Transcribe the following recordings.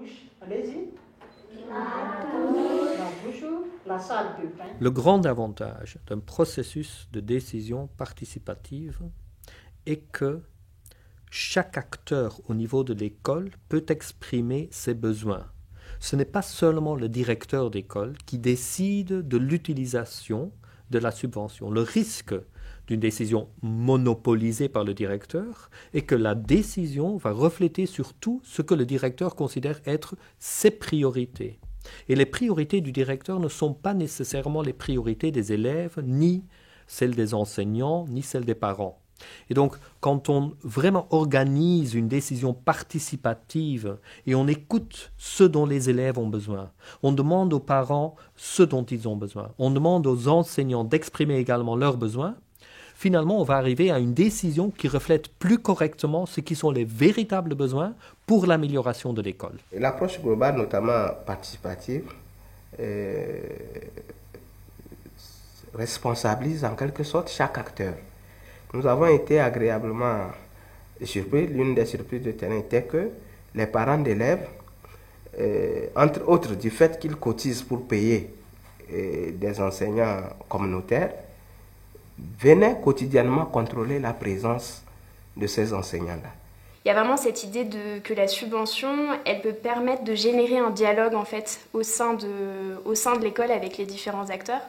touche, allez-y. La touche. La bouche, la salle de bain. Le grand avantage d'un processus de décision participative est que chaque acteur au niveau de l'école peut exprimer ses besoins. Ce n'est pas seulement le directeur d'école qui décide de l'utilisation de la subvention. Le risque d'une décision monopolisée par le directeur est que la décision va refléter surtout ce que le directeur considère être ses priorités. Et les priorités du directeur ne sont pas nécessairement les priorités des élèves, ni celles des enseignants, ni celles des parents. Et donc, quand on vraiment organise une décision participative et on écoute ce dont les élèves ont besoin, on demande aux parents ce dont ils ont besoin, on demande aux enseignants d'exprimer également leurs besoins, finalement, on va arriver à une décision qui reflète plus correctement ce qui sont les véritables besoins pour l'amélioration de l'école. L'approche globale, notamment participative, responsabilise en quelque sorte chaque acteur. Nous avons été agréablement surpris. L'une des surprises de terrain était que les parents d'élèves, entre autres du fait qu'ils cotisent pour payer des enseignants communautaires, venaient quotidiennement contrôler la présence de ces enseignants-là. Il y a vraiment cette idée que la subvention, elle peut permettre de générer un dialogue en fait au sein de l'école avec les différents acteurs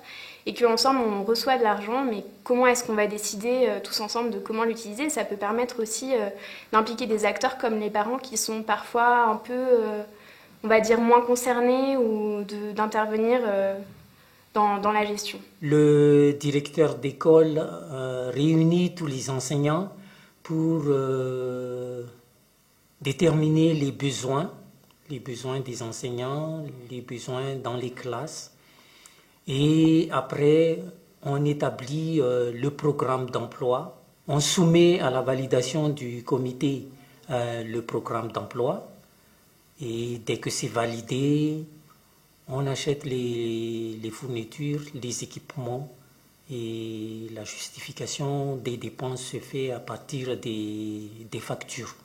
et qu'ensemble on reçoit de l'argent, mais comment est-ce qu'on va décider tous ensemble de comment l'utiliser? Ça peut permettre aussi d'impliquer des acteurs comme les parents qui sont parfois un peu, on va dire, moins concernés ou d'intervenir dans la gestion. Le directeur d'école réunit tous les enseignants pour déterminer les besoins des enseignants, les besoins dans les classes. Et après, on établit le programme d'emploi. On soumet à la validation du comité le programme d'emploi. Et dès que c'est validé, on achète les fournitures, les équipements. Et la justification des dépenses se fait à partir des factures.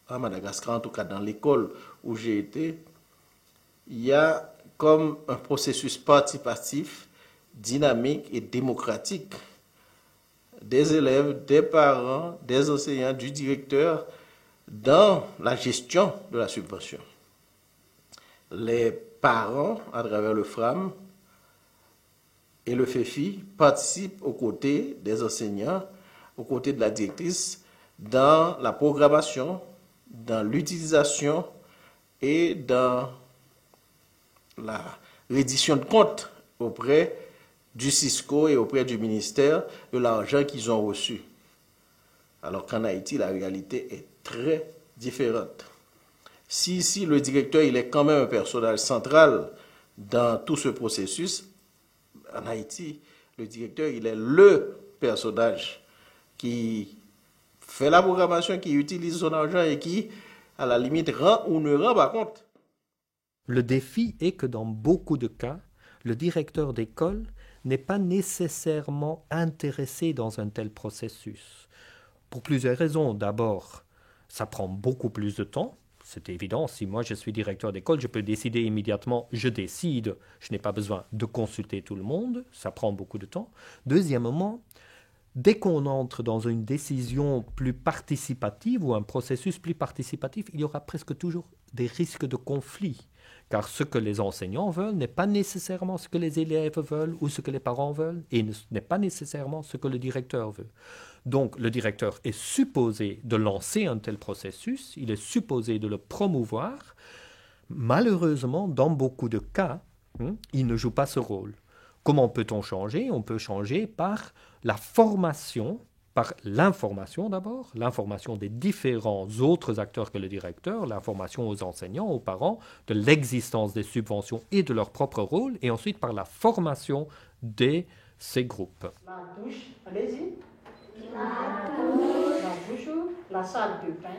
À Madagascar, en tout cas dans l'école où j'ai été, il y a comme un processus participatif, dynamique et démocratique des élèves, des parents, des enseignants, du directeur dans la gestion de la subvention. Les parents, à travers le FRAM et le FEFI, participent aux côtés des enseignants, aux côtés de la directrice, dans la programmation, dans l'utilisation et dans la reddition de comptes auprès du Cisco et auprès du ministère de l'argent qu'ils ont reçu. Alors qu'en Haïti, la réalité est très différente. Si ici, le directeur il est quand même un personnage central dans tout ce processus, en Haïti, le directeur il est le personnage qui fait la programmation, qui utilise son argent et qui, à la limite, rend ou ne rend pas compte. Le défi est que dans beaucoup de cas, le directeur d'école n'est pas nécessairement intéressé dans un tel processus. Pour plusieurs raisons. D'abord, ça prend beaucoup plus de temps. C'est évident, si moi je suis directeur d'école, je peux décider immédiatement, je décide, je n'ai pas besoin de consulter tout le monde, ça prend beaucoup de temps. Deuxièmement, dès qu'on entre dans une décision plus participative ou un processus plus participatif, il y aura presque toujours des risques de conflit. Car ce que les enseignants veulent n'est pas nécessairement ce que les élèves veulent ou ce que les parents veulent, et n'est pas nécessairement ce que le directeur veut. Donc le directeur est supposé de lancer un tel processus, il est supposé de le promouvoir. Malheureusement, dans beaucoup de cas, il ne joue pas ce rôle. Comment peut-on changer? On peut changer par la formation, par l'information d'abord, l'information des différents autres acteurs que le directeur, l'information aux enseignants, aux parents, de l'existence des subventions et de leur propre rôle, et ensuite par la formation de ces groupes. La douche, allez-y. La douche, la bouche, la salle de bain.